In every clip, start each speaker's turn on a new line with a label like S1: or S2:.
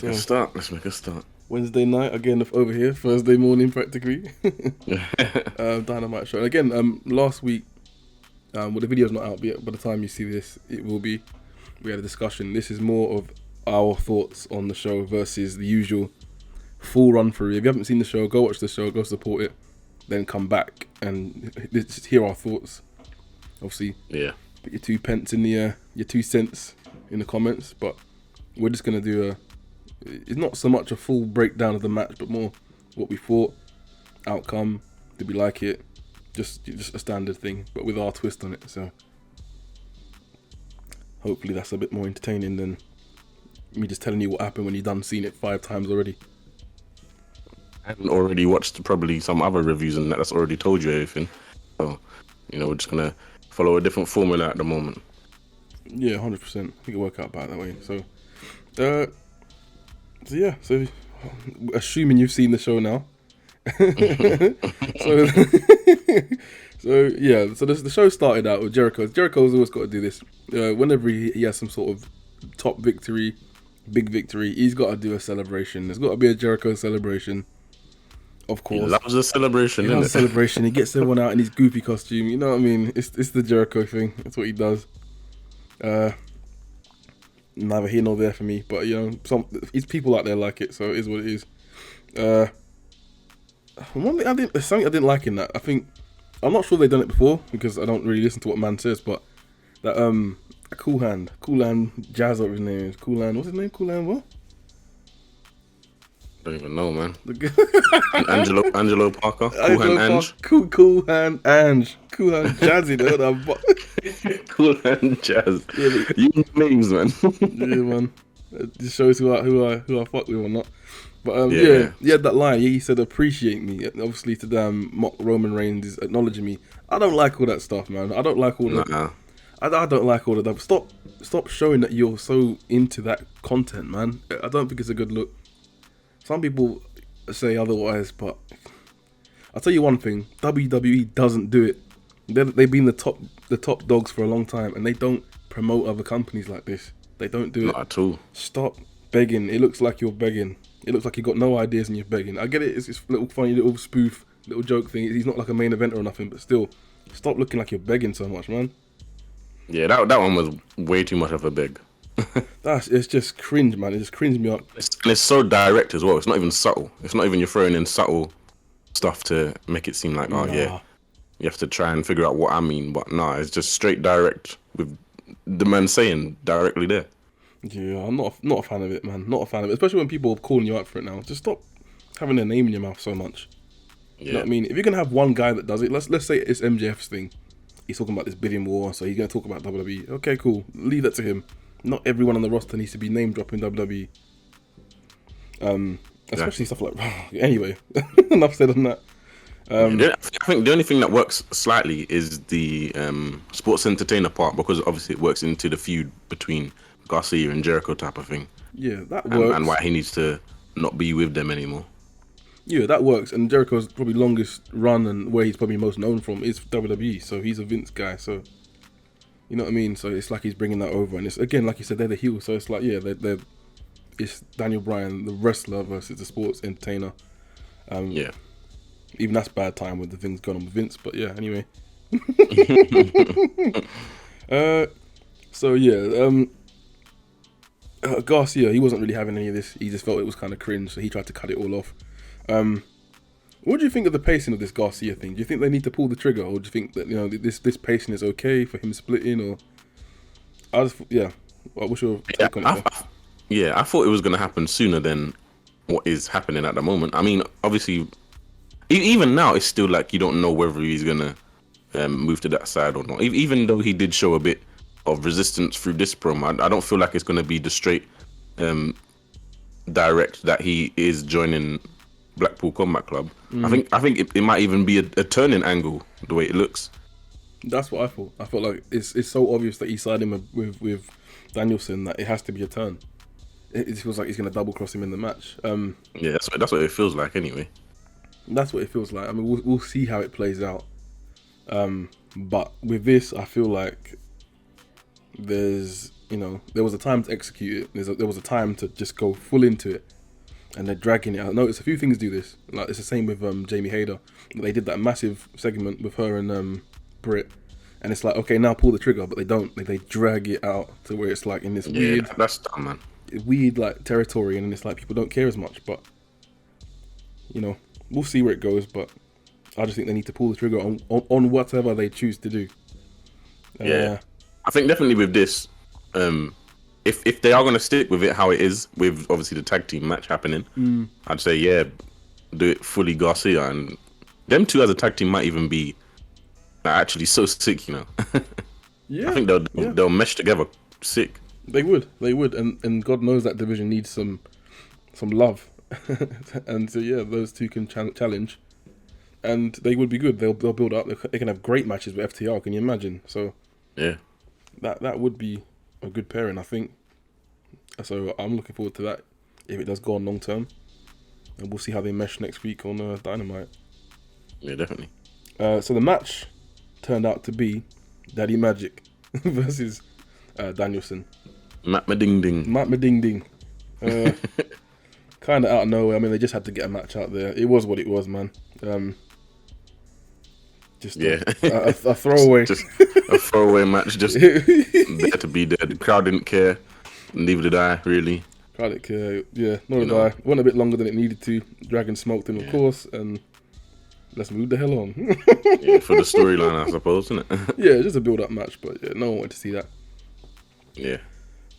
S1: make a start. Let's make a start.
S2: Wednesday night again over here. Thursday morning practically. Dynamite show. And again, last week, well, the video's not out yet. By the time you see this, it will be. We had a discussion. This is more of our thoughts on the show versus the usual full run through. If you haven't seen the show, go watch the show, go support it, then come back and just hear our thoughts. Obviously,
S1: yeah.
S2: Put your 2 pence in the your 2 cents in the comments, but we're just gonna do it's not so much a full breakdown of the match, but more what we thought, outcome, did we like it, just a standard thing, but with our twist on it. So hopefully that's a bit more entertaining than me just telling you what happened when you've done seen it 5 times already.
S1: And already watched probably some other reviews and that's already told you everything. So, we're just gonna follow a different formula at the moment. Yeah,
S2: 100%. I think it'll work out about that way. So assuming you've seen the show now. So the show started out with Jericho. Jericho's always got to do this. Whenever he has some sort of top victory, big victory, he's got to do a celebration. There's got to be a Jericho celebration. Of course.
S1: He loves a celebration,
S2: He gets everyone out in his goofy costume. You know what I mean? It's the Jericho thing. That's what he does. Neither here nor there for me, but it's people out there like it, so it is what it is. One thing something I didn't like in that. I'm not sure they've done it before because I don't really listen to what man says, but that Cool Hand Jazz, whatever his name is. Cool Hand, what's his name? Cool Hand what?
S1: Don't even know, man. Angelo Parker. Cool Hand Ange.
S2: Cool Hand Ange. Cool Hand Jazzy.
S1: Cool Hand Jazz. Yeah, you know names, man.
S2: Yeah, man. It just shows who I fuck with or not. But he had that line. He said, "Appreciate me." Obviously, to them, mock Roman Reigns is acknowledging me. I don't like all that stuff, man. I don't like all that. I don't like all of that. Stop showing that you're so into that content, man. I don't think it's a good look. Some people say otherwise, but I'll tell you one thing: WWE doesn't do it. They've been the top dogs for a long time, and they don't promote other companies like this. They don't do it.
S1: Not at all.
S2: Stop begging. It looks like you're begging. It looks like you've got no ideas and you're begging. I get it. It's a little funny, little spoof, little joke thing. He's not like a main eventer or nothing, but still, stop looking like you're begging so much, man.
S1: Yeah, that one was way too much of a beg.
S2: It's just cringe, man. It just cringed me up.
S1: It's so direct as well. It's not even subtle. It's not even you're throwing in subtle stuff to make it seem like, you have to try and figure out what I mean. But it's just straight direct with the man saying directly there.
S2: Yeah, I'm not a fan of it, man. Not a fan of it. Especially when people are calling you out for it now. Just stop having their name in your mouth so much. Yeah. You know what I mean? If you're going to have one guy that does it, let's say it's MJF's thing. He's talking about this bidding war, so he's going to talk about WWE. Okay, cool. Leave that to him. Not everyone on the roster needs to be name dropping WWE. Especially stuff like... Anyway, enough said on that.
S1: I think the only thing that works slightly is the sports entertainer part, because obviously it works into the feud between Garcia and Jericho type of thing.
S2: Yeah, that works.
S1: And why he needs to not be with them anymore.
S2: Yeah, that works. And Jericho's probably longest run and where he's probably most known from is WWE. So he's a Vince guy. So you know what I mean. So it's like he's bringing that over. And it's again, like you said, they're the heel. So it's like it's Daniel Bryan, the wrestler, versus the sports entertainer. Even that's bad time with the things going on with Vince. But yeah, anyway. Garcia, he wasn't really having any of this. He just felt it was kind of cringe, so he tried to cut it all off. What do you think of the pacing of this Garcia thing? Do you think they need to pull the trigger, or do you think that this pacing is okay for him splitting? Or what's your take on it?
S1: I thought it was going to happen sooner than what is happening at the moment. I mean, obviously, even now it's still like you don't know whether he's going to move to that side or not. Even though he did show a bit of resistance through this promo, I don't feel like it's going to be the straight direct that he is joining Blackpool Combat Club. I think it might even be a turning angle the way it looks.
S2: That's what I thought. I felt like it's so obvious that he sided him with Danielson that it has to be a turn. It feels like he's going to double cross him in the match.
S1: That's what it feels like anyway.
S2: That's what it feels like. I mean, we'll see how it plays out. But with this, I feel like there's you know, there was a time to execute it. There was a time to just go full into it, and they're dragging it. I noticed a few things do this. Like it's the same with Jamie Hayter. They did that massive segment with her and Britt, and it's like, okay, now pull the trigger, but they don't. They drag it out to where it's like in this weird,
S1: that's dumb, man.
S2: Weird like territory, and then it's like people don't care as much. But you know, we'll see where it goes. But I just think they need to pull the trigger on whatever they choose to do.
S1: Yeah, I think definitely with this, if they are going to stick with it how it is, with obviously the tag team match happening, I'd say do it fully Garcia, and them two as a tag team might even be actually so sick, you know.
S2: Yeah,
S1: I think they'll mesh together sick.
S2: They would, and God knows that division needs some love, and so yeah, those two can challenge, and they would be good. They'll build up. They can have great matches with FTR. Can you imagine? So
S1: yeah,
S2: that would be a good pairing, I think. So I'm looking forward to that if it does go on long term, and we'll see how they mesh next week on Dynamite.
S1: Yeah, definitely.
S2: So the match turned out to be Daddy Magic versus Danielson.
S1: Matt Mading.
S2: Kind of out of nowhere. I mean, they just had to get a match out there. It was what it was, man. Just a throwaway. Just
S1: a throwaway match. Just there to be there. The crowd didn't care. Neither did I, really.
S2: Crowd didn't care. Yeah, nor did I. Went a bit longer than it needed to. Dragon smoked him, of course, and let's move the hell on.
S1: Yeah, for the storyline, I suppose, isn't it?
S2: Yeah, just a build-up match, but yeah, no one wanted to see that.
S1: Yeah.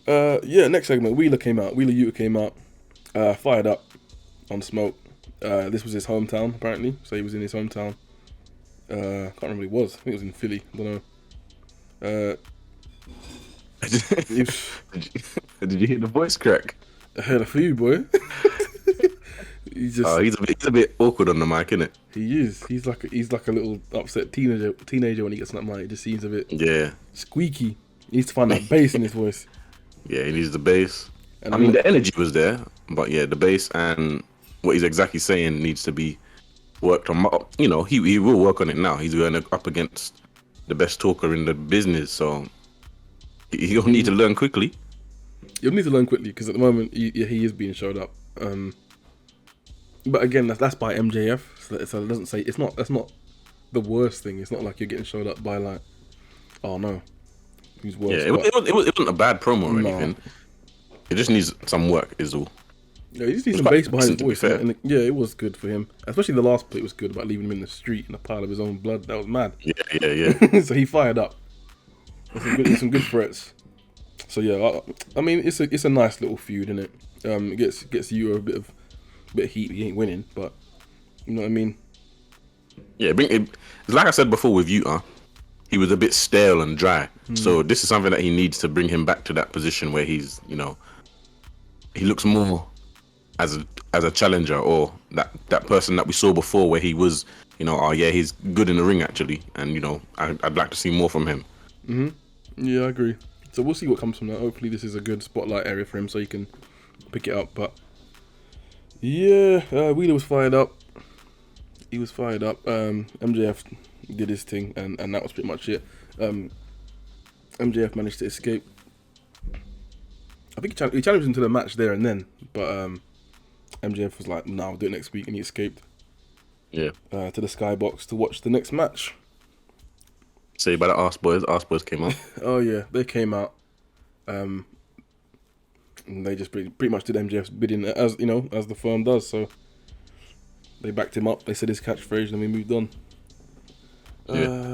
S2: Next segment, Wheeler Yuta came out, fired up on Smoke. This was his hometown, apparently, so he was in his hometown. Can't remember where he was. I think it was in Philly. I don't know.
S1: Did you hear the voice crack?
S2: I heard a few, boy. He's
S1: a bit awkward on the mic, isn't it?
S2: He is. He's like a little upset teenager when he gets on that mic. It just seems a bit squeaky. He needs to find that bass in his voice.
S1: Yeah, he needs the bass. And I mean, the energy was there, but yeah, the bass and what he's exactly saying needs to be worked on. You know, he will work on it now. He's going up against the best talker in the business, so he'll need to learn quickly.
S2: You'll need to learn quickly because at the moment he is being showed up. But again, that's by MJF, so it doesn't say that's not the worst thing. It's not like you're getting showed up by like, oh no, who's worse?
S1: Yeah, it wasn't a bad promo or anything. It just needs some work, is all.
S2: Yeah, he just needs some bass behind his voice. And yeah, it was good for him. Especially the last bit was good about leaving him in the street in a pile of his own blood. That was mad.
S1: Yeah.
S2: So he fired up. Some good threats. So yeah, I mean it's a nice little feud, isn't it? It gets you a bit of heat. He ain't winning, but you know what I mean.
S1: Yeah, like I said before with Utah, he was a bit stale and dry. So this is something that he needs to bring him back to that position where he's, you know, he looks more as a challenger, or that person that we saw before where he was, you know, he's good in the ring actually, and you know, I'd like to see more from him.
S2: Yeah, I agree. So we'll see what comes from that. Hopefully this is a good spotlight area for him so he can pick it up. But yeah, Wheeler was fired up. He was fired up. MJF did his thing, and that was pretty much it. MJF managed to escape. I think he challenged him to the match there and then, but MJF was like, "No, I'll do it next week," and he escaped.
S1: Yeah.
S2: To the skybox to watch the next match.
S1: Say by the Arse Boys came out.
S2: Oh yeah, they came out. And they just pretty much did MJF's bidding, as you know, as the firm does. So they backed him up. They said his catchphrase, and we moved on.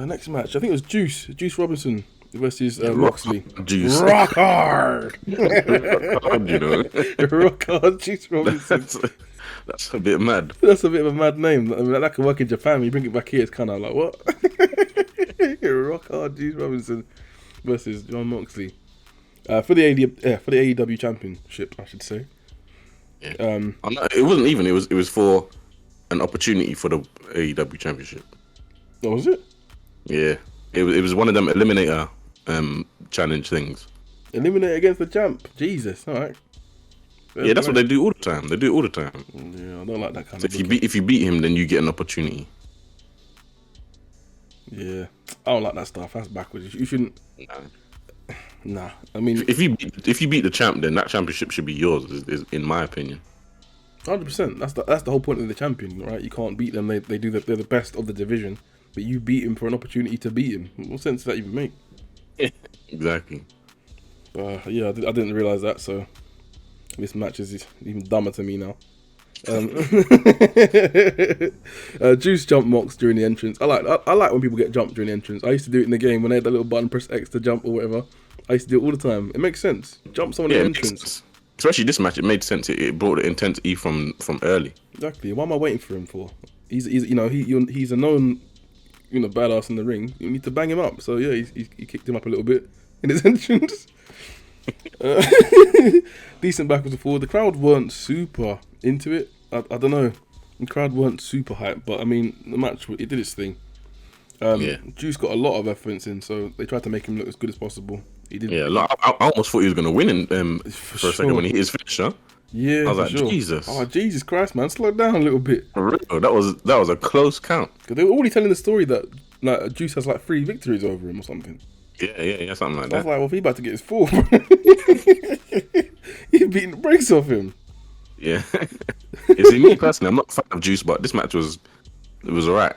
S2: Next match, I think it was Juice Robinson versus Moxley.
S1: Juice.
S2: Rock hard.
S1: Rock hard, you know.
S2: Rock hard, Juice Robinson.
S1: That's a bit mad.
S2: That's a bit of a mad name. I mean, that could work in Japan. When you bring it back here, it's kind of like, what? Rock hard, Juice Robinson versus John Moxley for the AEW Championship, I should say.
S1: Yeah. It wasn't even. It was for an opportunity for the AEW Championship.
S2: Oh, was it?
S1: Yeah. It was one of them eliminator challenge things.
S2: Eliminate against the champ. Jesus. All right.
S1: Yeah, that's what they do all the time.
S2: Yeah, I don't like that kind of.
S1: So if you beat him, then you get an opportunity.
S2: Yeah, I don't like that stuff. That's backwards. You shouldn't.
S1: No.
S2: Nah, I mean,
S1: if you beat the champ, then that championship should be yours, is in my opinion.
S2: 100%. That's the whole point of the champion, right? You can't beat them. They're the best of the division, but you beat him for an opportunity to beat him. What sense does that even make?
S1: Exactly.
S2: Yeah, I didn't realize that. So this match is even dumber to me now. Juice jumped Mox during the entrance. I like when people get jumped during the entrance. I used to do it in the game when I had that little button, press X to jump or whatever. I used to do it all the time. It makes sense. Jump someone in the entrance.
S1: Especially this match, it made sense. It brought the intensity from early.
S2: Exactly. What am I waiting for him for? He's a known badass in the ring. You need to bang him up. So yeah, he kicked him up a little bit in his entrance. Decent backwards and forward. The crowd weren't super into it. I don't know. The crowd weren't super hyped, but I mean, the match, it did its thing. Juice got a lot of reference in, so they tried to make him look as good as possible. He did.
S1: Yeah, I almost thought he was gonna win for a second when he hit his finisher.
S2: Yeah,
S1: I was like, Jesus.
S2: Oh, Jesus Christ, man, slow down a little bit.
S1: For real, that was a close count.
S2: Because they were already telling the story that like Juice has like 3 victories over him or something.
S1: Yeah, something like that.
S2: I was like, well, if he about to get his 4th, he's beating the brakes off him.
S1: Yeah. See, me personally, I'm not a fan of Juice, but this match was alright.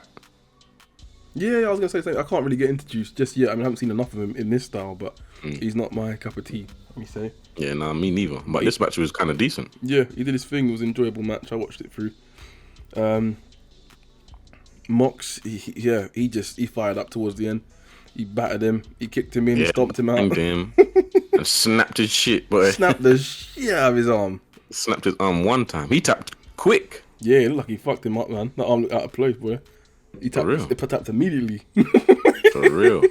S2: Yeah, I was gonna say I can't really get into Juice just yet. I mean, I haven't seen enough of him in this style, but he's not my cup of tea. Let me say.
S1: Yeah, nah, me neither. But this match was kind of decent.
S2: Yeah, he did his thing. It was an enjoyable match. I watched it through. Mox, he fired up towards the end. He battered him. He kicked him in. He stomped him out.
S1: Him and snapped his shit, boy.
S2: Snapped the shit out of his arm.
S1: Snapped his arm one time. He tapped quick.
S2: Yeah, it looked like he fucked him up, man. That arm looked out of place, boy. He tapped immediately.
S1: For real.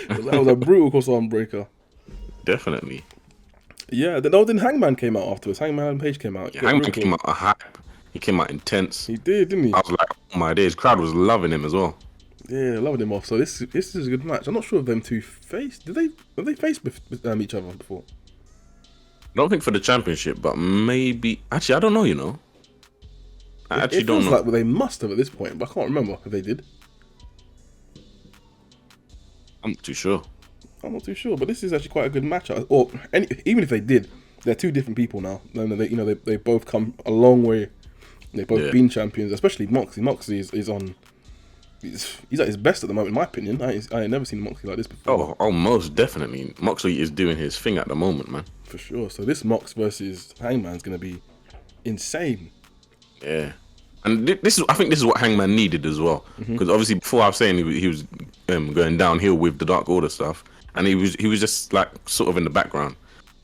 S2: That was a brutal cross arm breaker.
S1: Definitely.
S2: Yeah, then Hangman came out afterwards. Hangman Page came out.
S1: Yeah, Hangman came out a hype. He came out intense.
S2: He did, didn't he?
S1: I was like, oh my days. Crowd was loving him as well.
S2: Yeah, loving him off. So this is a good match. I'm not sure if them two faced. Have they faced with each other before?
S1: I don't think for the championship, but maybe. Actually, I don't know. You know. I actually don't know.
S2: Like they must have at this point, but I can't remember if they did.
S1: I'm not too sure.
S2: I'm not too sure, but this is actually quite a good match. Even if they did, they're 2 different people now. They both come a long way. They've both been champions, especially Moxley. Moxley is on. He's at his best at the moment, in my opinion. I ain't never seen Moxley like this before.
S1: Oh, most definitely. Moxley is doing his thing at the moment, man.
S2: For sure. So this Mox versus Hangman's gonna be insane.
S1: Yeah, and I think this is what Hangman needed as well, because obviously before I was saying he was going downhill with the Dark Order stuff, and he was just like sort of in the background.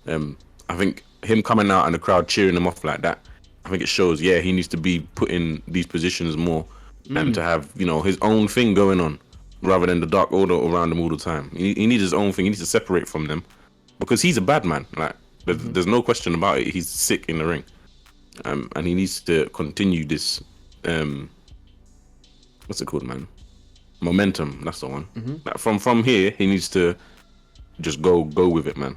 S1: I think him coming out and the crowd cheering him off like that, I think it shows. Yeah, he needs to be put in these positions more. And to have, his own thing going on rather than the Dark Order around him all the time. He needs his own thing. He needs to separate from them because he's a bad man. Like there's no question about it. He's sick in the ring, and he needs to continue this. What's it called, man? Momentum. That's the one. Like from here, he needs to just go with it, man.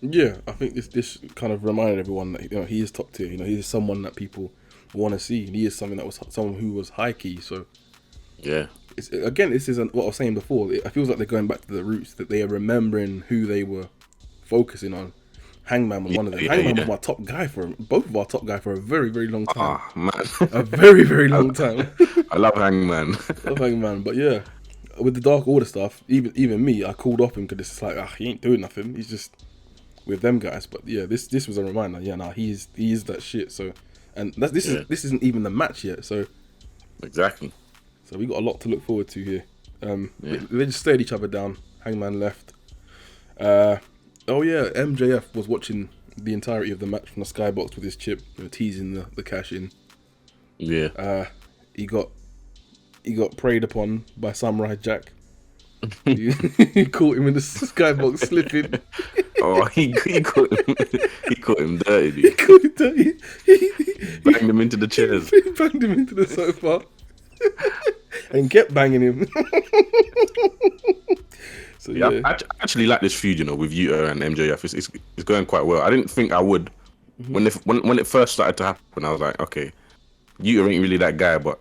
S2: Yeah, I think this kind of reminded everyone that he is top tier. He is someone that people want to see. He is someone who was high key. So
S1: yeah,
S2: this isn't what I was saying before. It feels like they're going back to the roots, that they are remembering who they were focusing on. Hangman was one of them. Hangman was my top guy both of our top guy for a very, very long time.
S1: Oh man,
S2: a very, very long time.
S1: I love Hangman.
S2: But yeah, with the Dark Order stuff, even me, I called off him because it's like he ain't doing nothing. He's just with them guys. But yeah, this was a reminder. Yeah, he is that shit. So. And this isn't even the match yet, so
S1: exactly.
S2: So we got a lot to look forward to here. They just stared each other down. Hangman left. MJF was watching the entirety of the match from the skybox with his chip, teasing the cash in.
S1: Yeah.
S2: He got preyed upon by Samurai Jack. He caught him in the skybox slipping.
S1: Oh, he caught him. He caught him dirty. Dude.
S2: He caught him dirty.
S1: Banged him into the chairs.
S2: He banged him into the sofa and kept banging him. So
S1: yeah, I actually like this feud, with Yuta and MJF. It's going quite well. I didn't think I would when it first started to happen. I was like, okay, Yuta ain't really that guy, but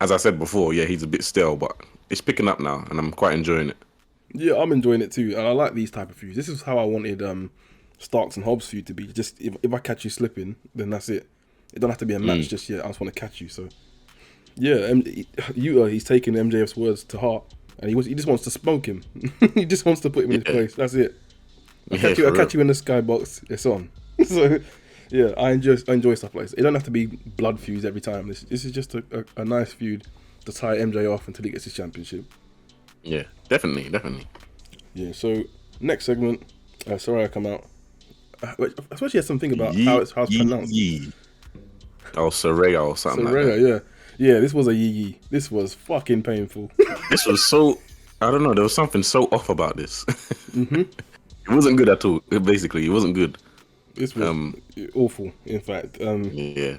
S1: as I said before, yeah, he's a bit stale, but it's picking up now, and I'm quite enjoying it.
S2: Yeah, I'm enjoying it too, and I like these type of feuds. This is how I wanted Starks and Hobbs feud to be. Just if I catch you slipping, then that's it. It don't have to be a match just yet. I just want to catch you. So yeah, he's taking MJF's words to heart, and he just wants to smoke him. He just wants to put him in his place. That's it. I catch you in the skybox. It's on. So yeah, I enjoy stuff like this. It don't have to be blood feuds every time. This is just a nice feud to tie MJ off until he gets his championship.
S1: Yeah, definitely.
S2: Yeah. So next segment, Soraya come out. I suppose she has something about how it's pronounced.
S1: Oh, Soraya or something
S2: Soraya,
S1: like that.
S2: Yeah, this was a yee. This was fucking painful.
S1: This was so, I don't know, there was something so off about this. It wasn't good at all. Basically, it wasn't good.
S2: This was awful. In fact,
S1: yeah.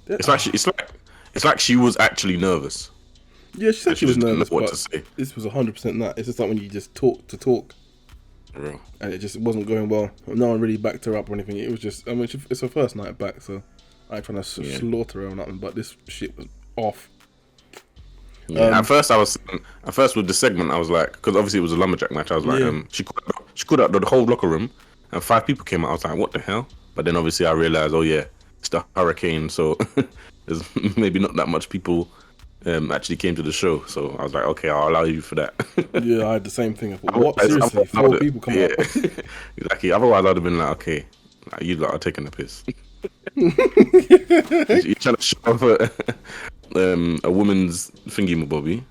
S1: It's like she was actually nervous.
S2: Yeah, she said she was nervous,
S1: what
S2: but
S1: to say.
S2: This was 100% that. It's just like when you just talk to talk,
S1: Real.
S2: and it just wasn't going well. No one really backed her up or anything. It was just, I mean, it's her first night back, so I ain't trying to slaughter her or nothing. But this shit was off.
S1: Yeah, at first with the segment, I was like, because obviously it was a lumberjack match. I was like, she called out the whole locker room, and 5 people came out. I was like, what the hell? But then obviously I realized, oh yeah, it's the hurricane, so there's maybe not that much people actually came to the show. So I was like, okay, I'll allow you for that.
S2: Yeah, I had the same thing. I thought, what? Seriously, 4 people come out?
S1: Exactly. Otherwise, I'd have been like, okay, you lot are taking the piss. You're trying to show off a woman's thingy, Bobby.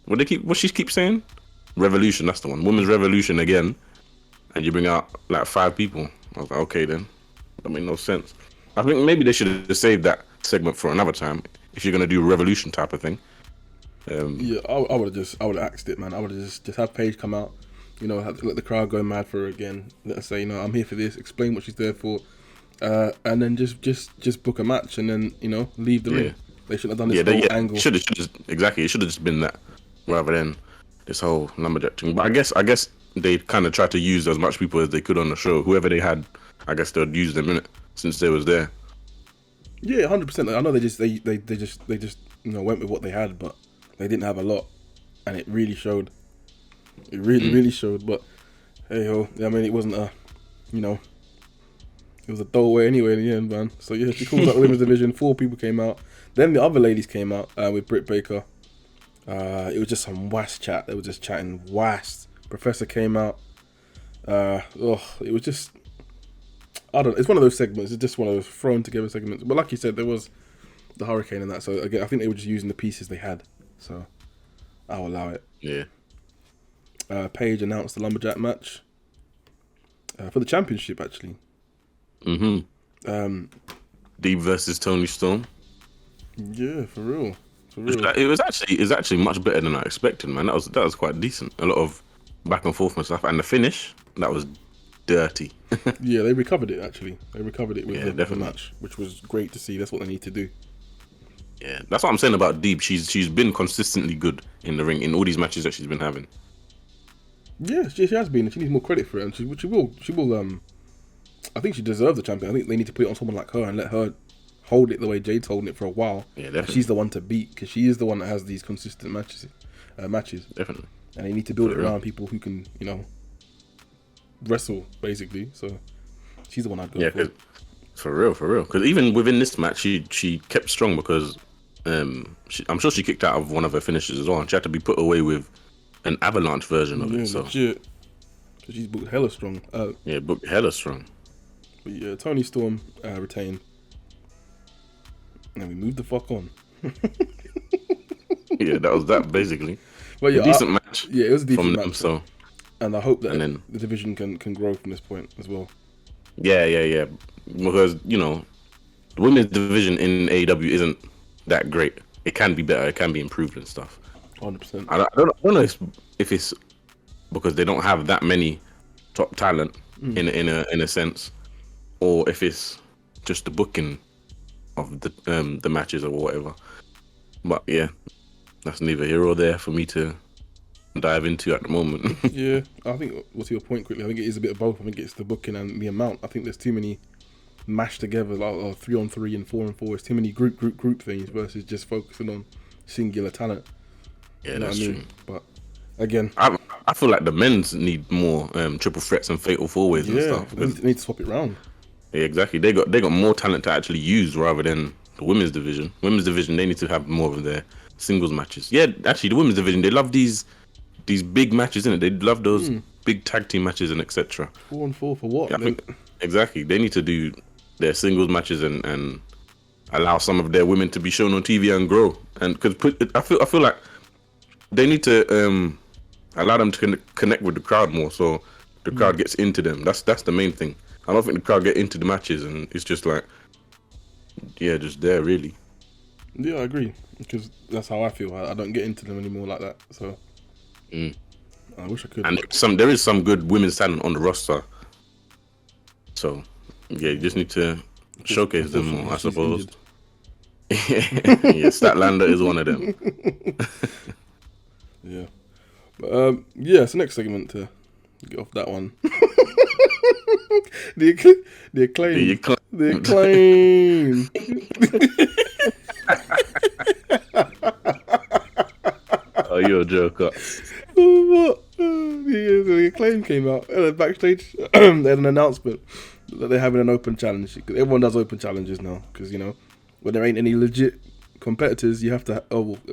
S1: What she keeps saying? Revolution, that's the one. Women's revolution again. And you bring out like 5 people. I was like, okay then. That made no sense. I think maybe they should have saved that segment for another time if you're gonna do a revolution type of thing.
S2: Yeah, I would have axed it, man. I would have just had Paige come out, let the crowd go mad for her again. Let her say, I'm here for this. Explain what she's there for, and then just book a match and then leave the ring. They shouldn't have done this whole angle.
S1: Exactly. It should have just been that rather than this whole lumberjack thing. But I guess they kind of tried to use as much people as they could on the show. Whoever they had, I guess they'd use them in it since they was there. Yeah,
S2: 100%. I know they just went with what they had, but they didn't have a lot, and it really showed. It really showed. But hey ho, I mean, it wasn't it was a throwaway anyway in the end, man. So yeah, she calls out the women's division. 4 people came out. Then the other ladies came out with Britt Baker. It was just some wass chat. They were just chatting wass. Professor came out. It was just, I don't know. It's one of those segments. It's just one of those thrown together segments. But like you said, there was the hurricane and that. So again, I think they were just using the pieces they had. So I'll allow it.
S1: Yeah.
S2: Paige announced the lumberjack match for the championship, actually.
S1: Deeb versus Tony Storm.
S2: Yeah, for real.
S1: It was actually much better than I expected, man. That was quite decent. A lot of back and forth and stuff, and the finish, that was dirty.
S2: Yeah, they recovered it actually. They recovered it with the match, which was great to see. That's what they need to do.
S1: Yeah, that's what I'm saying about Deeb. She's been consistently good in the ring in all these matches that she's been having.
S2: Yeah, she has been. She needs more credit for it, and she will. I think she deserves the champion. I think they need to put it on someone like her and let her hold it the way Jade's holding it for a while.
S1: Yeah, definitely.
S2: She's the one to beat because she is the one that has these consistent matches.
S1: Definitely.
S2: And they need to build it around people who can, wrestle basically. So she's the one I'd go for.
S1: For real. Because even within this match, she kept strong because I'm sure she kicked out of one of her finishes as well. And she had to be put away with an avalanche version of it. So
S2: legit. So she's booked hella strong.
S1: Booked hella strong.
S2: But yeah, Tony Storm retained. And we moved the fuck on.
S1: Yeah, that was that basically.
S2: But yeah,
S1: a decent match.
S2: Yeah, it was a decent match.
S1: Them, so.
S2: And I hope that the division can grow from this point as well.
S1: Yeah. Because, the women's division in AEW isn't that great. It can be better. It can be improved and stuff.
S2: 100%.
S1: I don't know if it's because they don't have that many top talent in a sense, or if it's just the booking of the matches or whatever. But yeah, that's neither here or there for me to dive into at the moment.
S2: Yeah, I think, what's your point quickly? I think it is a bit of both. I think it's the booking and the amount. I think there's too many mashed together, like 3-on-3 and 4-on-4. It's too many group things versus just focusing on singular talent.
S1: Yeah, that's true.
S2: But again,
S1: I I feel like the men's need more triple threats and fatal four ways and stuff.
S2: They need to swap it around.
S1: Yeah, exactly. They got more talent to actually use rather than the women's division. Women's division, they need to have more of their singles matches. Yeah, actually, the women's division, they love these big matches, innit? They love those big tag team matches and etc.
S2: 4-on-4 for what?
S1: Yeah, I think, exactly. They need to do their singles matches and allow some of their women to be shown on TV and grow. And because I feel like they need to allow them to connect with the crowd more, so the crowd gets into them. That's the main thing. I don't think the crowd get into the matches, and it's just like, yeah, just there really.
S2: Yeah, I agree, because that's how I feel. I don't get into them anymore like that. So I wish I could.
S1: And there is some good women's talent on the roster. So yeah, you just need to showcase them more, I suppose. Yeah, Statlander is one of them.
S2: Yeah. But yeah, so next segment to get off that one. The acclaim.
S1: Oh, you're a joker.
S2: What? The acclaim came out and backstage. They had an announcement that they're having an open challenge. Everyone does open challenges now because, you know, when there ain't any legit competitors, you have to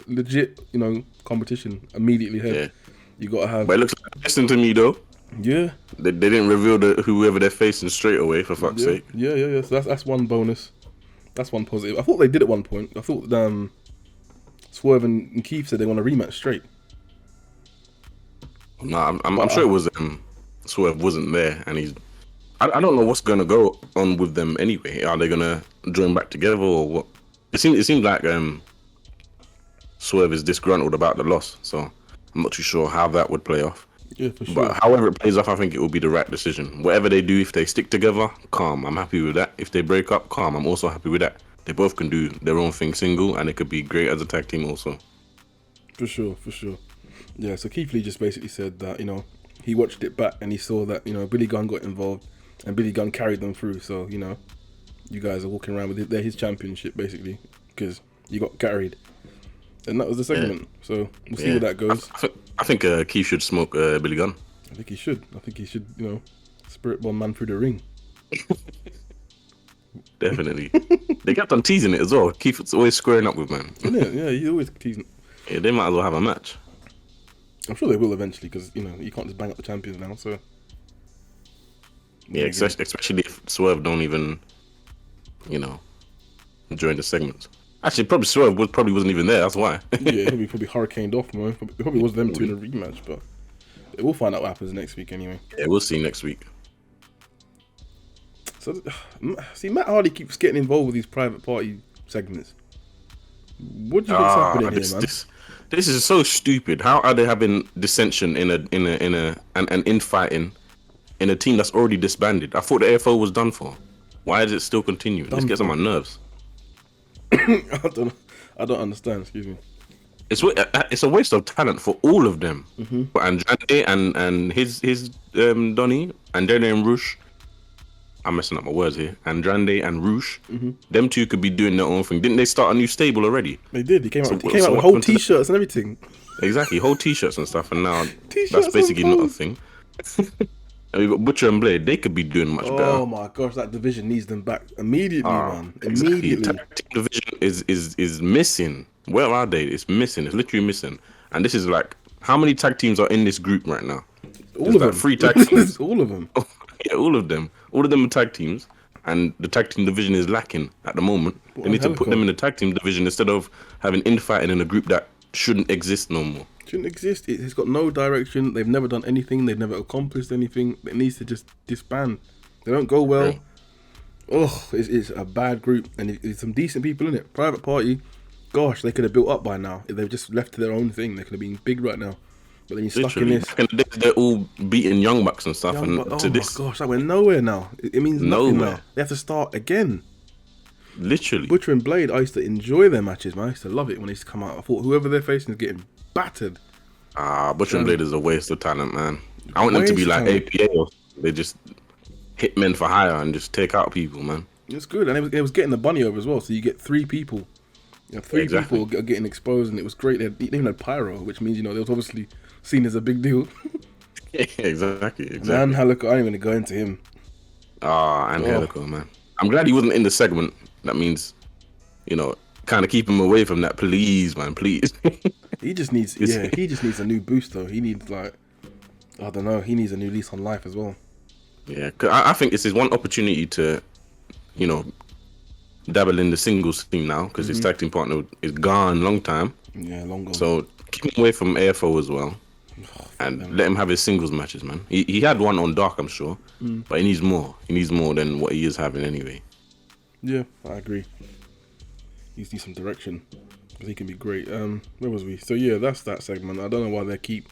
S2: legit, you know, competition immediately.
S1: Yeah.
S2: You gotta have.
S1: But it looks like listen to me though.
S2: Yeah.
S1: They didn't reveal whoever they're facing straight away, for fuck's sake.
S2: Yeah. So that's one bonus. That's one positive. I thought they did at one point. I thought Swerve and Keith said they want a rematch straight.
S1: Nah, I'm sure it was Swerve wasn't there, and he's. I don't know what's gonna go on with them anyway. Are they gonna join back together or what? It seems like Swerve is disgruntled about the loss, so I'm not too sure how that would play off.
S2: Yeah, for sure.
S1: But however it plays off, I think it will be the right decision. Whatever they do, if they stick together, calm. I'm happy with that. If they break up, calm. I'm also happy with that. They both can do their own thing single, and it could be great as a tag team also.
S2: For sure. Yeah, so Keith Lee just basically said that, you know, he watched it back and he saw that, you know, Billy Gunn got involved and Billy Gunn carried them through. So, you know, you guys are walking around with his championship basically because you got carried. And that was the segment. Yeah. So we'll see where that goes.
S1: I think Keith should smoke Billy Gunn.
S2: I think he should, you know, spirit bomb man through the ring.
S1: Definitely. They kept on teasing it as well. Keith is always squaring up with man.
S2: Yeah, he's always teasing.
S1: Yeah, they might as well have a match.
S2: I'm sure they will eventually because, you know, you can't just bang up the champions now, so.
S1: Yeah, especially if Swerve don't even, you know, join the segments. Actually, probably Swerve wasn't even there, that's why.
S2: Yeah, he'll be probably hurricaned off, man. It probably was them two in a rematch, but we'll find out what happens next week anyway.
S1: Yeah, we'll see next week.
S2: So, see, Matt Hardy keeps getting involved with these private party segments. What do you think's happening here, man?
S1: This is so stupid. How are they having dissension and infighting in a team that's already disbanded? I thought the AFO was done for. Why is it still continuing? This gets on my nerves.
S2: I don't understand. Excuse me.
S1: It's a waste of talent for all of them. Mm-hmm. For Andrade and his Donny, Andrade and Roosh. I'm messing up my words here. Andrade and Roosh. Mm-hmm. Them two could be doing their own thing. Didn't they start a new stable already?
S2: They did. He came out with whole t-shirts and everything.
S1: Exactly, whole t-shirts and stuff. And now that's basically not a thing. And we've got Butcher and Blade. They could be doing much better.
S2: Oh my gosh, that division needs them back immediately, man.
S1: Exactly.
S2: Immediately.
S1: Tag team division is missing. Where are they? It's missing. It's literally missing. And this is like, how many tag teams are in this group right now?
S2: All of them.
S1: 3 tag teams.
S2: All of them.
S1: Yeah, all of them. All of them are tag teams, and the tag team division is lacking at the moment. They need to put them in the tag team division instead of having infighting in a group that shouldn't exist no more.
S2: Shouldn't exist. It's got no direction. They've never done anything. They've never accomplished anything. It needs to just disband. They don't go well. Yeah. Oh, it's a bad group, and it's some decent people in it. Private Party, gosh, they could have built up by now. If they've just left to their own thing, they could have been big right now. But then you're stuck in this.
S1: They're all beating Young Bucks and stuff.
S2: Oh my gosh, that went nowhere now. It means nothing now. They have to start again.
S1: Literally.
S2: Butcher and Blade, I used to enjoy their matches, man. I used to love it when they used to come out. I thought whoever they're facing is getting battered.
S1: Butcher and Blade is a waste of talent, man. I want them to be like APA. Or they just hit men for hire and just take out people, man.
S2: It's good. And it was getting the bunny over as well. So you get 3 people You know, three people are getting exposed, and it was great. They even had pyro, which means, you know, they was obviously seen as a big deal.
S1: Yeah, exactly.
S2: And Angelico, I ain't even gonna go into him.
S1: Ah, Angelico, man. I'm glad he wasn't in the segment. That means, you know, kind of keep him away from that, please, man, please.
S2: He just needs, he just needs a new boost though. He needs I don't know, he needs a new lease on life as well.
S1: Yeah, 'cause I think this is one opportunity to, you know, dabble in the singles thing now because his tag team partner is gone long time.
S2: Yeah, long gone.
S1: So keep him away from AFO as well, and let him have his singles matches, man. He had one on Dark, I'm sure, but he needs more. He needs more than what he is having anyway.
S2: Yeah, I agree. He needs some direction because he can be great. Where was we? So yeah, that's that segment. I don't know why they keep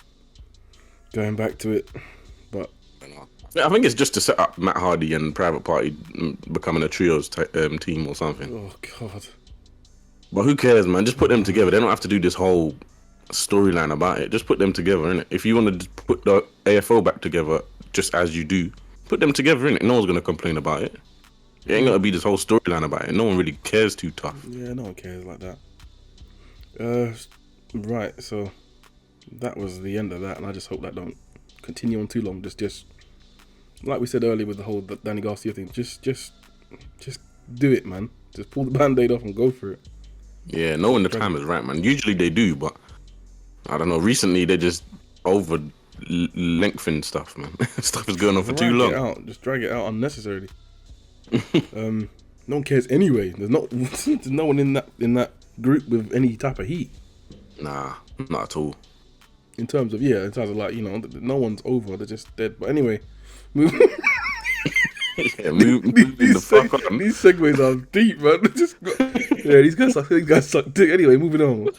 S2: going back to it, but
S1: I think it's just to set up Matt Hardy and Private Party becoming a trios team or something.
S2: Oh god.
S1: But who cares, man? Just put them together. They don't have to do this whole storyline about it. Just put them together, innit? If you want to put the AFO back together, just as you do, put them together, innit? No one's gonna complain about it. It ain't gonna be this whole storyline about it. No one really cares too tough.
S2: Yeah, no one cares like that. Right. So that was the end of that, and I just hope that don't continue on too long. Just like we said earlier with the whole Danny Garcia thing. Just do it, man. Just pull the band-aid off and go for it.
S1: Yeah, knowing the time is right, man. Usually they do, but I don't know. Recently they just over lengthen stuff, man. Stuff is going on for too long.
S2: Just drag it out unnecessarily. No one cares anyway. There's no one in that group with any type of heat.
S1: Nah, not at all.
S2: In terms of like, you know, no one's over. They're just dead. But anyway,
S1: yeah, moving the fuck on.
S2: These segues are deep, man. These guys suck dick. Anyway, moving on.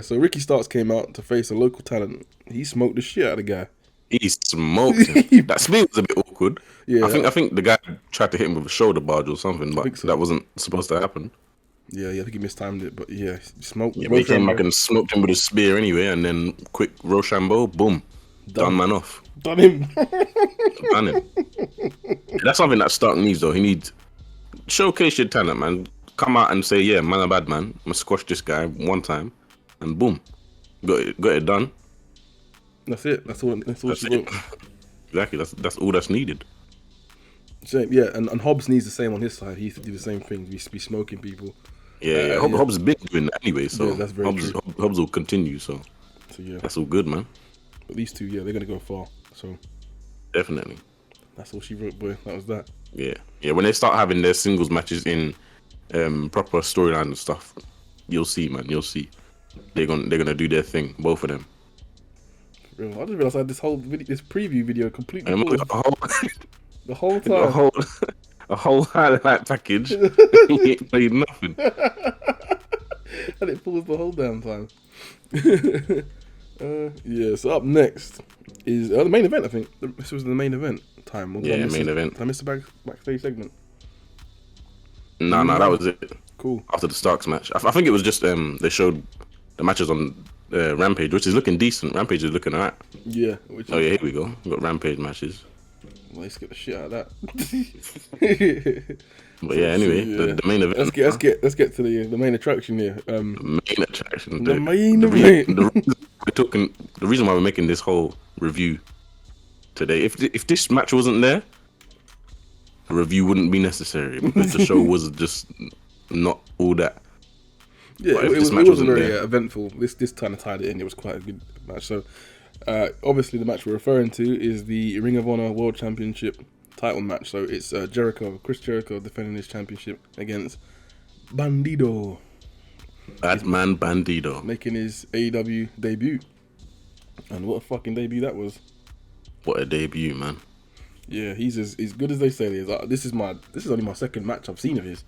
S2: So Ricky Starks came out to face a local talent. He smoked the shit out of the guy.
S1: He smoked him. That spin was a bit awkward.
S2: Yeah,
S1: I think the guy tried to hit him with a shoulder barge or something, but that wasn't supposed to happen.
S2: Yeah, I think he mistimed it, but yeah, he smoked.
S1: Yeah, he came back and smoked him with a spear anyway, and then quick Rochambeau, boom, done man off.
S2: Done him.
S1: Done him. That's something that Stark needs though. He needs showcase your talent, man. Come out and say, yeah, man, a bad man. I'm gonna squash this guy one time, and boom, got it done.
S2: That's it. That's all. That's
S1: it. Exactly. That's all that's needed.
S2: Same, yeah, and Hobbs needs the same on his side. He used to do the same thing. He used to be smoking people.
S1: Yeah, Hobbs has been doing that anyway, so
S2: yeah, that's very true.
S1: Hobbs will continue. So
S2: yeah,
S1: that's all good, man.
S2: But these two, yeah, they're gonna go far. So
S1: definitely.
S2: That's all she wrote, boy. That was that.
S1: Yeah. When they start having their singles matches in proper storyline and stuff, you'll see, man. You'll see. They're gonna do their thing, both of them.
S2: I just realized I had this preview video completely the whole time.
S1: A whole highlight package. He ain't played nothing.
S2: And it pulls the whole damn time. So up next is the main event, I think. This was the main event time.
S1: Yeah, main event.
S2: I missed the backstage segment.
S1: No, that was it.
S2: Cool.
S1: After the Starks match. I think it was just they showed the matches on Rampage, which is looking decent. Rampage is looking alright.
S2: Yeah.
S1: Here we go. We've got Rampage matches.
S2: Well, let's get the shit out of that.
S1: But yeah, anyway, the main event.
S2: Let's get to the main attraction here.
S1: The main attraction.
S2: The main event.
S1: The reason why we're making this whole review today, if this match wasn't there, the review wouldn't be necessary because the show was just not all that.
S2: Yeah, it wasn't very eventful. This kind of tied it in. It was quite a good match. So, obviously, the match we're referring to is the Ring of Honor World Championship title match. So it's Chris Jericho defending his championship against Bandido.
S1: Batman Bandido.
S2: Making his AEW debut. And what a fucking debut that was.
S1: What a debut, man.
S2: Yeah, he's as good as they say he is. This is only my second match I've seen of his.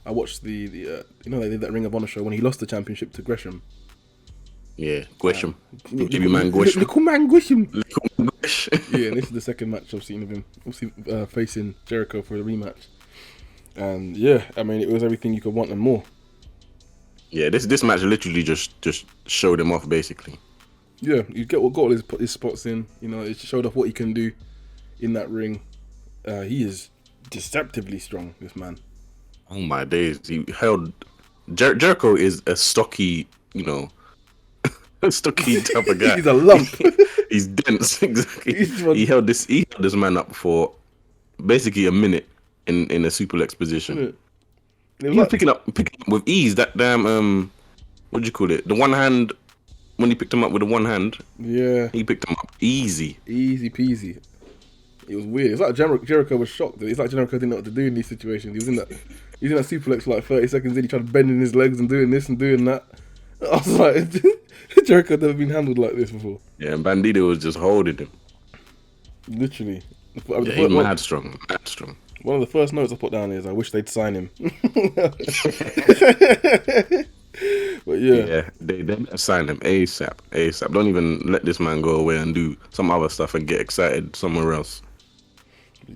S2: I watched the they did that Ring of Honor show when he lost the championship to Gresham.
S1: Yeah, Gresham. Little man Gresham.
S2: Little man Gresham.
S1: Gresham.
S2: Yeah, and this is the second match I've seen of him. Obviously, facing Jericho for the rematch. And yeah, I mean, it was everything you could want and more.
S1: Yeah, this match literally just showed him off, basically.
S2: Yeah, you got all his spots in. You know, it showed off what he can do in that ring. He is deceptively strong, this man.
S1: Oh my days, he held Jericho is a stocky, you know, a stocky type of guy.
S2: He's a lump.
S1: He's dense, exactly. He held this man up for basically a minute in a suplex position. He was picking up with ease. That damn what do you call it? The one hand, when he picked him up with the one hand.
S2: Yeah.
S1: He picked him up easy
S2: peasy. It was weird. It's like Jericho was shocked. It's like Jericho didn't know what to do in these situations. He was in that suplex for like 30 seconds in. He tried bending his legs and doing this and doing that. I was like, Jericho never been handled like this before.
S1: Yeah, and Bandido was just holding him.
S2: Literally.
S1: Yeah, he's mad strong.
S2: One of the first notes I put down is I wish they'd sign him. But
S1: yeah, they better sign him ASAP. Don't even let this man go away and do some other stuff and get excited somewhere else.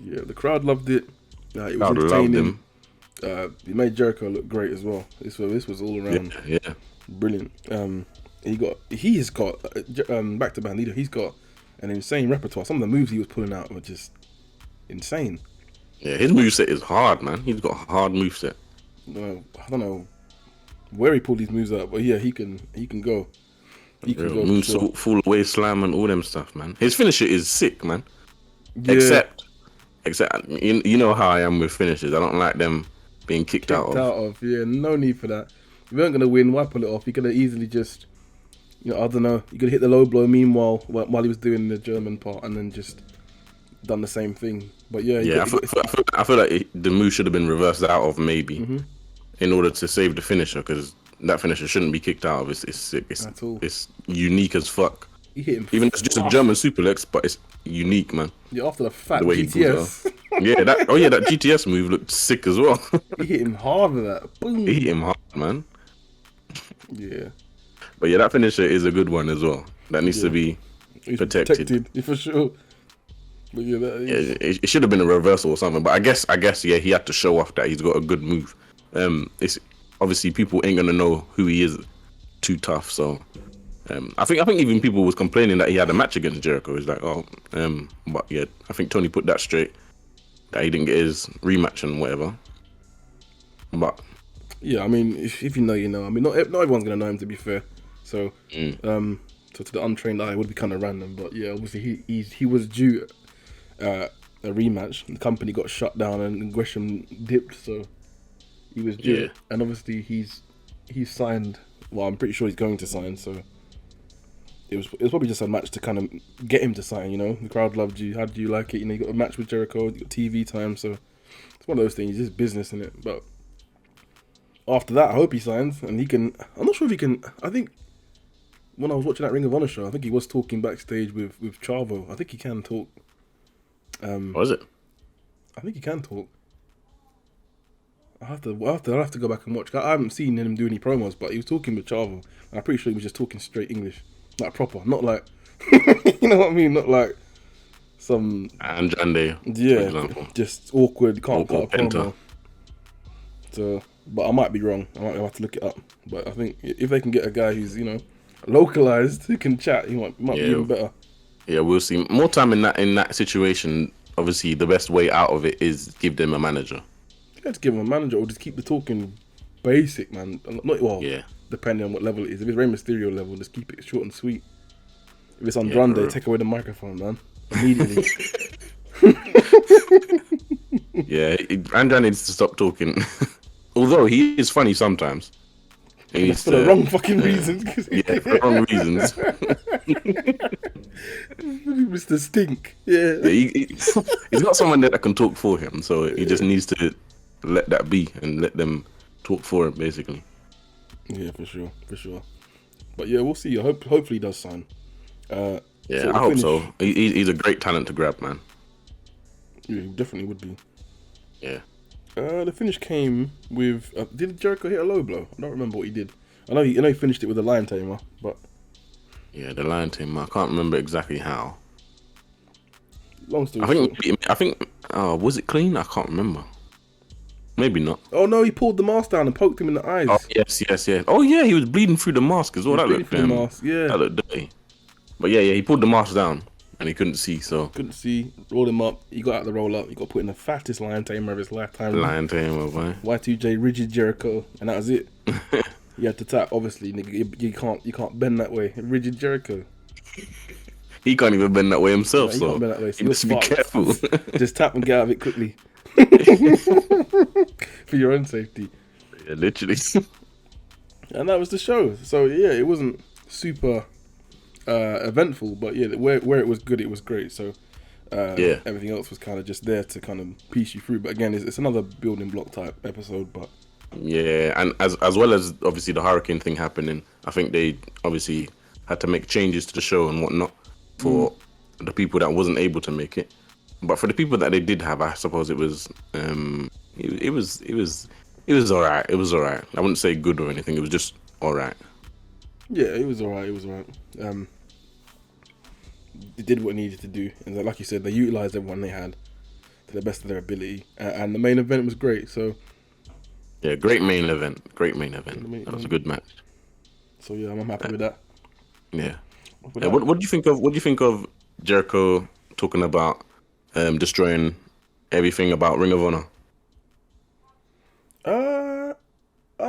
S2: Yeah, the crowd loved it. It was
S1: Crowd
S2: entertaining.
S1: Loved him.
S2: It made Jericho look great as well. This was all around brilliant. He's got back to Bandido. He's got an insane repertoire. Some of the moves he was pulling out were just insane.
S1: Yeah, his moveset is hard, man. He's got a hard moveset.
S2: I don't know where he pulled these moves out, but yeah, he can go. He can go.
S1: Moonsault, fall away slam, and all them stuff, man. His finisher is sick, man.
S2: Yeah.
S1: Except you know how I am with finishers. I don't like them being kicked out of.
S2: Yeah, no need for that. If you weren't gonna win, why pull it off? You could have easily just, I don't know. You could hit the low blow meanwhile while he was doing the German part, and then just done the same thing. But yeah,
S1: I feel like the move should have been reversed out of maybe in order to save the finisher, because that finisher shouldn't be kicked out of. It's sick. It's unique as fuck.
S2: He hit him.
S1: Even it's just a German suplex, but it's unique, man.
S2: Yeah, after the fat
S1: the way
S2: GTS.
S1: That GTS move looked sick as well.
S2: He hit him hard with that. Boom.
S1: He hit him hard, man.
S2: Yeah.
S1: But yeah, that finisher is a good one as well. That needs to be protected.
S2: For sure. But yeah,
S1: it should have been a reversal or something. But I guess he had to show off that he's got a good move. It's obviously people ain't gonna know who he is too tough. So I think even people was complaining that he had a match against Jericho. It's like, but yeah, I think Tony put that straight, that he didn't get his rematch and whatever. But
S2: yeah, I mean, if you know, you know. I mean, not everyone's gonna know him, to be fair. So so to the untrained eye, it would be kind of random. But yeah, obviously he was due a rematch. The company got shut down and Gresham dipped, so he was due. Yeah. And obviously he's signed. Well, I'm pretty sure he's going to sign. So it was probably just a match to kind of get him to sign. You know, the crowd loved you. How do you like it? You know, you got a match with Jericho. You got TV time. So it's one of those things. It's just business, in it. But after that, I hope he signs and he can. I'm not sure if he can. I think when I was watching that Ring of Honor show, I think he was talking backstage with Chavo. I think he can talk.
S1: Was it?
S2: I think he can talk. I'll have to go back and watch. I haven't seen him do any promos, but he was talking with Chavo, and I'm pretty sure he was just talking straight English, like proper, not like, you know what I mean, not like some
S1: Andrade,
S2: yeah,
S1: for example.
S2: Just awkward, can't cut a
S1: Penta.
S2: promo. So, but I might be wrong. I might have to look it up. But I think if they can get a guy who's localized, who can chat, he might be even better. Yeah,
S1: we'll see. More time in that situation. Obviously, the best way out of it is give them a manager.
S2: Let's give him a manager, or just keep the talking basic, man. Depending on what level it is. If it's Rey Mysterio level, just keep it short and sweet. If it's Andrade, take away the microphone, man, immediately.
S1: Yeah, Andrade needs to stop talking. Although he is funny sometimes.
S2: For the wrong fucking reasons.
S1: Yeah, for the wrong reasons.
S2: Mr. Stink. Yeah.
S1: He's not someone that can talk for him, so he just needs to let that be and let them talk for him, basically.
S2: Yeah, for sure. But yeah, we'll see. Hopefully he does sign.
S1: I hope so. He's a great talent to grab, man.
S2: Yeah, he definitely would be.
S1: Yeah.
S2: The finish came with. Did Jericho hit a low blow? I don't remember what he did. I know he finished it with a lion tamer, but.
S1: Yeah, the lion tamer. I can't remember exactly how.
S2: Long story short.
S1: I think. Was it clean? I can't remember. Maybe not.
S2: Oh no, he pulled the mask down and poked him in the eyes.
S1: Oh yes. Oh yeah, he was bleeding through the mask as well. That looked
S2: through the mask. Yeah.
S1: That looked dirty. But yeah, he pulled the mask down. And he couldn't see, so
S2: Couldn't see. Rolled him up. He got out the roll up. He got put in the fattest lion tamer of his lifetime.
S1: lying to him, boy.
S2: Y2J rigid Jericho, and that was it. You had to tap, obviously, nigga. You can't bend that way. Rigid Jericho.
S1: He can't even bend that way himself,
S2: He
S1: so
S2: can't bend that way. So
S1: you must be careful.
S2: Just tap and get out of it quickly. For your own safety.
S1: Yeah, literally.
S2: And that was the show. So yeah, it wasn't super eventful, but yeah, where it was good, it was great. So
S1: Yeah.
S2: everything else was kind of just there to kind of piece you through. But again, it's another building block type episode. But
S1: Yeah, and as well as obviously the hurricane thing happening, I think they obviously had to make changes to the show and whatnot for the people that wasn't able to make it. But for the people that they did have, I suppose it was it was alright. It was alright. I wouldn't say good or anything. It was just alright.
S2: yeah, it was alright. It was alright. It did what it needed to do, and like you said, they utilized everyone they had to the best of their ability, and the main event was great. So
S1: Yeah, great main event. Great main event. That was a good match.
S2: so yeah, I'm happy with that.
S1: Yeah. Yeah, what do you think of Jericho talking about destroying everything about Ring of Honor?
S2: I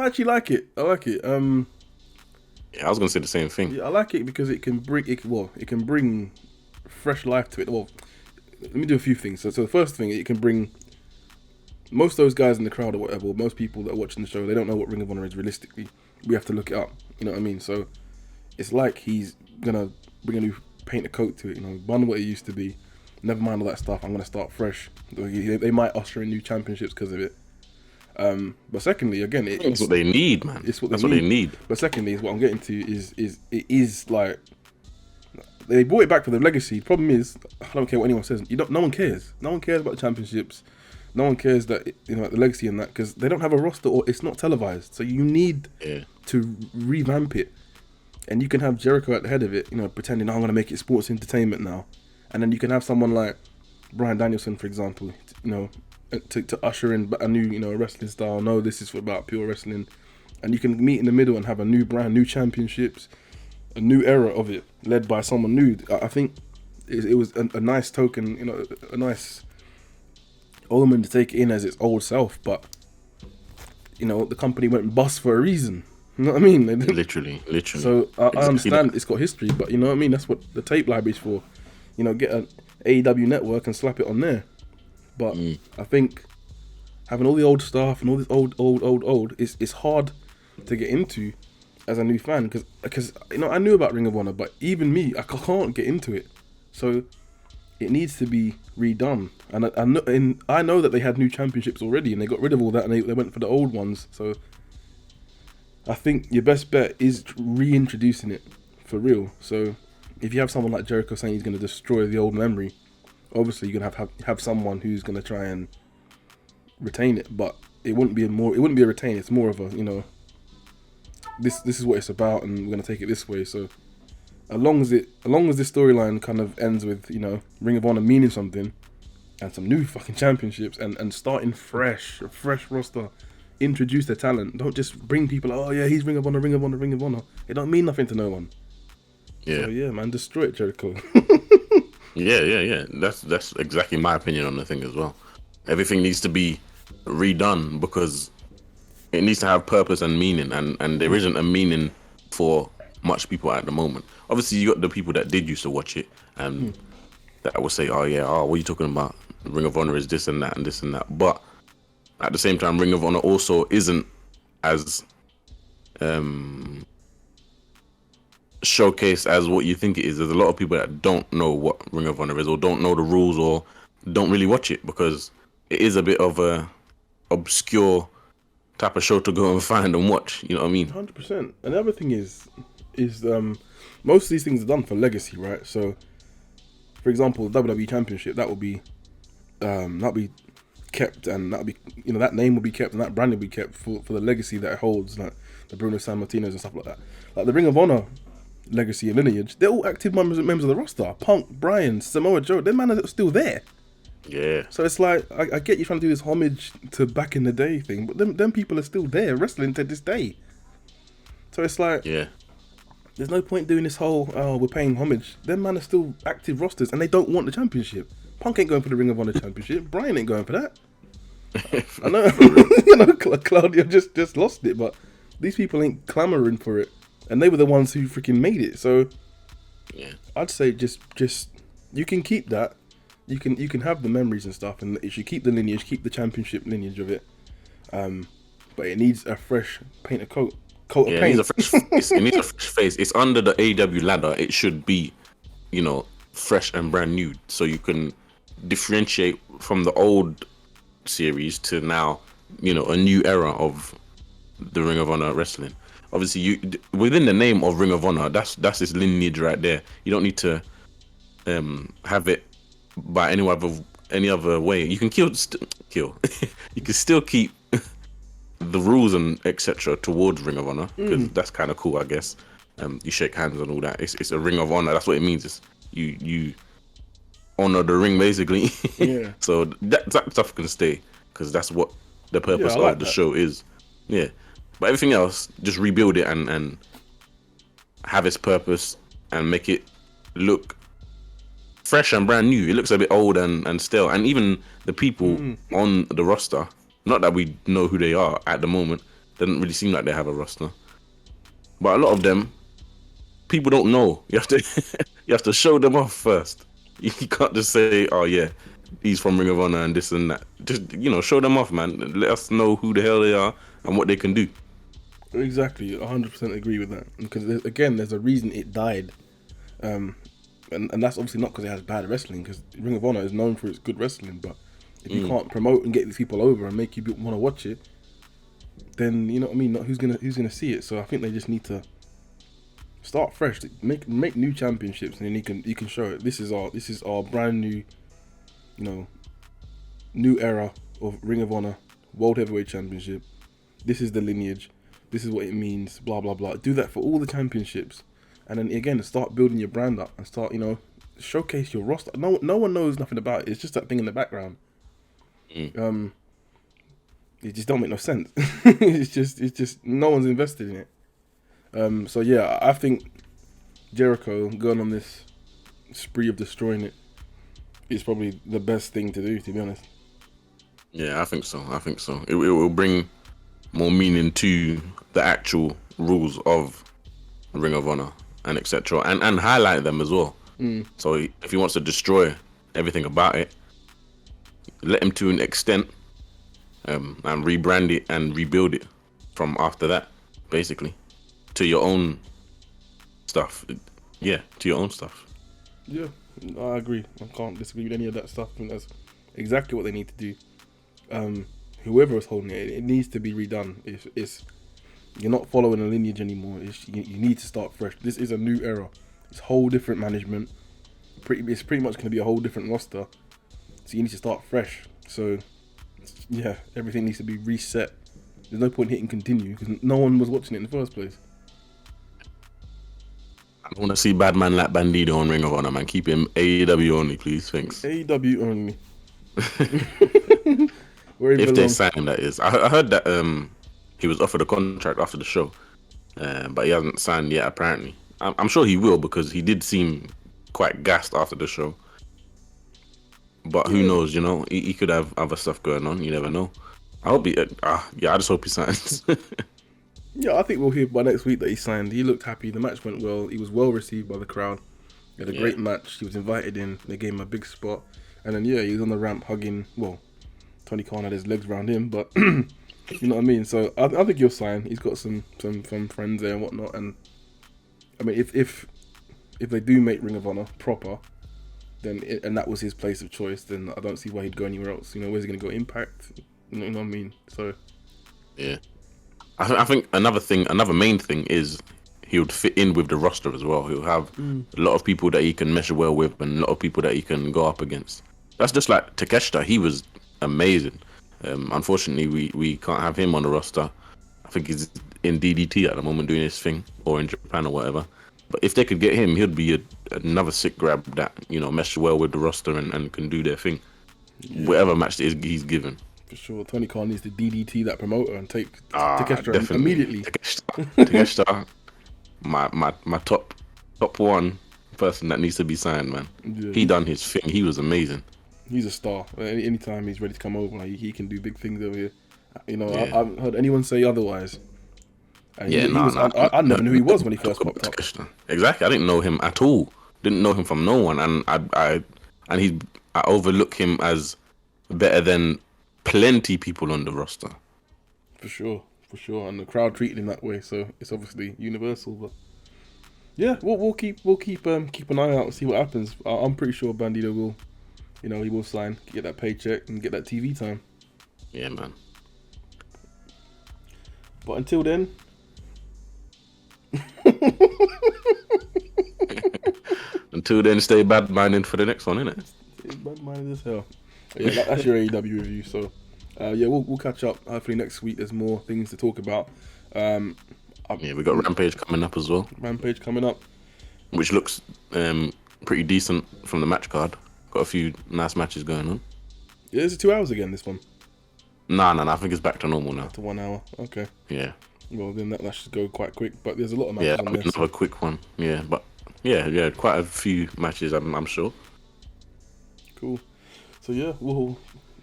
S2: actually like it. I like it.
S1: Yeah, I was gonna say the same thing.
S2: Yeah, I like it because it can bring fresh life to it. Well, let me do a few things. So the first thing, it can bring most of those guys in the crowd or whatever, most people that are watching the show, they don't know what Ring of Honor is realistically. We have to look it up. You know what I mean? So it's like he's gonna bring a new paint a coat to it. You know, bun what it used to be. Never mind all that stuff. I'm gonna start fresh. They might usher in new championships because of it. But secondly, again,
S1: It's what they need, man.
S2: It's what
S1: That's what they need.
S2: But secondly, is what I'm getting to is it is like they brought it back for the legacy. The problem is, I don't care what anyone says. No one cares. No one cares about the championships. No one cares that the legacy and that, because they don't have a roster or it's not televised. So you need to revamp it, and you can have Jericho at the head of it. Pretending I'm going to make it sports entertainment now, and then you can have someone like Bryan Danielson, for example. To usher in a new wrestling style. No, this is about pure wrestling, and you can meet in the middle and have a new brand, new championships, a new era of it led by someone new. I think it was a nice token, a nice omen to take it in as its old self. But the company went bust for a reason. You know what I mean?
S1: Literally.
S2: So I understand it's got history, but you know what I mean. That's what the tape library's for. Get an AEW network and slap it on there. But I think having all the old stuff and all this old, it's hard to get into as a new fan because I knew about Ring of Honor, but even me, I can't get into it. So it needs to be redone. And I know that they had new championships already, and they got rid of all that, and they went for the old ones. So I think your best bet is reintroducing it for real. So if you have someone like Jericho saying he's going to destroy the old memory, obviously you're gonna have someone who's gonna try and retain it, but it wouldn't be a retain. It's more of a this is what it's about, and we're gonna take it this way. So as long as this storyline kind of ends with Ring of Honor meaning something and some new fucking championships and starting a fresh roster, introduce the talent. Don't just bring people. Oh yeah, he's Ring of Honor. It don't mean nothing to no one.
S1: Yeah.
S2: So yeah, man, destroy it, Jericho.
S1: Yeah. That's exactly my opinion on the thing as well. Everything needs to be redone because it needs to have purpose and meaning, and there isn't a meaning for much people at the moment. Obviously, you got the people that did used to watch it and that will say, what are you talking about? Ring of Honor is this and that and this and that. But at the same time, Ring of Honor also isn't as showcased as what you think it is. There's a lot of people that don't know what Ring of Honor is, or don't know the rules, or don't really watch it because it is a bit of a obscure type of show to go and find and watch. You know what I mean?
S2: 100%. And the other thing is most of these things are done for legacy, right? So, for example, WWE Championship, that'll be kept, and that'll be that name will be kept, and that brand will be kept for the legacy that it holds, like the Bruno Sammartinos and stuff like that. Like the Ring of Honor legacy and lineage, they're all active members of the roster. Punk, Bryan, Samoa Joe, them man are still there.
S1: Yeah.
S2: So it's like I get you trying to do this homage to back in the day thing, but them people are still there wrestling to this day. So it's like There's no point doing this whole, oh, we're paying homage. Them man are still active rosters and they don't want the championship. Punk ain't going for the Ring of Honor championship. Bryan ain't going for that. I know, you know, Claudio just lost it, but these people ain't clamoring for it, and they were the ones who freaking made it. So,
S1: yeah,
S2: I'd say just you can keep that, you can have the memories and stuff, and you should keep the lineage, keep the championship lineage of it. But it needs a fresh coat of paint.
S1: It needs a fresh face. It needs a fresh face. It's under the AEW ladder. It should be, you know, fresh and brand new, so you can differentiate from the old series to now, you know, a new era of the Ring of Honor wrestling. Obviously, you within the name of Ring of Honor, that's its lineage right there. You don't need to have it by any other way. You can kill. You can still keep the rules and etc. towards Ring of Honor, because that's kind of cool, I guess. You shake hands and all that. It's a Ring of Honor. That's what it means. It's you honor the ring, basically.
S2: Yeah.
S1: So that stuff can stay, because that's what the purpose of the show is. Yeah. But everything else, just rebuild it and have its purpose and make it look fresh and brand new. It looks a bit old and stale. And even the people on the roster, not that we know who they are at the moment, doesn't really seem like they have a roster. But a lot of them, people don't know. You have to show them off first. You can't just say, oh yeah, he's from Ring of Honor and this and that. Just, you know, show them off, man. Let us know who the hell they are and what they can do.
S2: Exactly, 100% agree with that. Because again, there's a reason it died, and that's obviously not because it has bad wrestling. Because Ring of Honor is known for its good wrestling, but if you can't promote and get these people over and make you want to watch it, then you know what I mean. Not who's gonna see it. So I think they just need to start fresh, make new championships, and then you can show it. This is our brand new, you know, new era of Ring of Honor World Heavyweight Championship. This is the lineage. This is what it means. Blah blah blah. Do that for all the championships, and then again start building your brand up and start, you know, showcase your roster. No one knows nothing about it. It's just that thing in the background. It just don't make no sense. it's just no one's invested in it. So yeah, I think Jericho going on this spree of destroying it is probably the best thing to do, to be honest.
S1: Yeah, I think so. It will bring more meaning to the actual rules of Ring of Honor and etc. and highlight them as well. So if he wants to destroy everything about it, let him to an extent, and rebrand it and rebuild it from after that, basically, to your own stuff. Yeah, to your own stuff.
S2: Yeah, I agree. I can't disagree with any of that stuff. I think that's exactly what they need to do. Whoever is holding it, it needs to be redone. It's you're not following a lineage anymore. You need to start fresh. This is a new era. It's whole different management. It's pretty much going to be a whole different roster. So you need to start fresh. So yeah, everything needs to be reset. There's no point hitting continue because no one was watching it in the first place.
S1: I don't want to see bad man like Bandido on Ring of Honor, man. Keep him AEW only, please. Thanks.
S2: AEW only.
S1: If they sign him, that is. I heard that he was offered a contract after the show, but he hasn't signed yet, apparently. I'm sure he will, because he did seem quite gassed after the show. But who knows, you know? He could have other stuff going on. You never know. I hope I just hope he signs.
S2: Yeah, I think we'll hear by next week that he signed. He looked happy. The match went well. He was well received by the crowd. He had a great match. He was invited in. They gave him a big spot. And then, yeah, he was on the ramp hugging. Well, Tony Khan had his legs around him, but you know what I mean? So I think he'll sign. He's got some friends there and whatnot. And I mean, if they do make Ring of Honor proper, then and that was his place of choice, then I don't see why he'd go anywhere else. You know, where's he going to go? Impact? You know what I mean? So
S1: yeah. I think another main thing is he would fit in with the roster as well. He'll have a lot of people that he can measure well with and a lot of people that he can go up against. That's just like Takeshita. He was amazing. Unfortunately, we can't have him on the roster. I think he's in DDT at the moment doing his thing, or in Japan or whatever. But if they could get him, he'd be another sick grab that, you know, mesh well with the roster and can do their thing. Yeah. Whatever match he's given.
S2: For sure, Tony Khan needs to DDT that promoter and take Takeshita immediately.
S1: Takeshita, my top one person that needs to be signed, man.
S2: Yeah,
S1: He done his thing. He was amazing.
S2: He's a star. Anytime he's ready to come over, he can do big things over here. You know,
S1: Yeah.
S2: I haven't heard anyone say otherwise. And
S1: Yeah,
S2: I never knew who he was when he first popped up.
S1: Exactly, I didn't know him at all. Didn't know him from no one, and I overlook him as better than plenty people on the roster.
S2: For sure, and the crowd treated him that way, so it's obviously universal. But yeah, we'll keep an eye out and see what happens. I'm pretty sure Bandido will, you know, he will sign, get that paycheck, and get that TV time.
S1: Yeah, man.
S2: But until then.
S1: Until then, stay bad-minded for the next one, innit?
S2: Stay bad-minded as hell. Yeah, that's your AEW review. So, yeah, we'll catch up. Hopefully next week there's more things to talk about.
S1: Yeah, we got Rampage coming up as well.
S2: Rampage coming up,
S1: which looks pretty decent from the match card. Got a few nice matches going on.
S2: Yeah, is it 2 hours again, this one?
S1: Nah, I think it's back to normal now.
S2: Back to 1 hour, okay.
S1: Yeah.
S2: Well, then that should go quite quick, but there's a lot of matches on there.
S1: Yeah, another quick one. Yeah, but yeah, quite a few matches, I'm sure.
S2: Cool. So yeah, we'll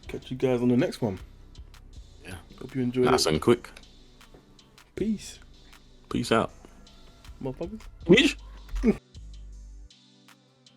S2: catch you guys on the next one.
S1: Yeah.
S2: Hope you enjoyed it.
S1: Nice and quick.
S2: Peace.
S1: Peace out.
S2: Motherfuckers.
S1: Peace.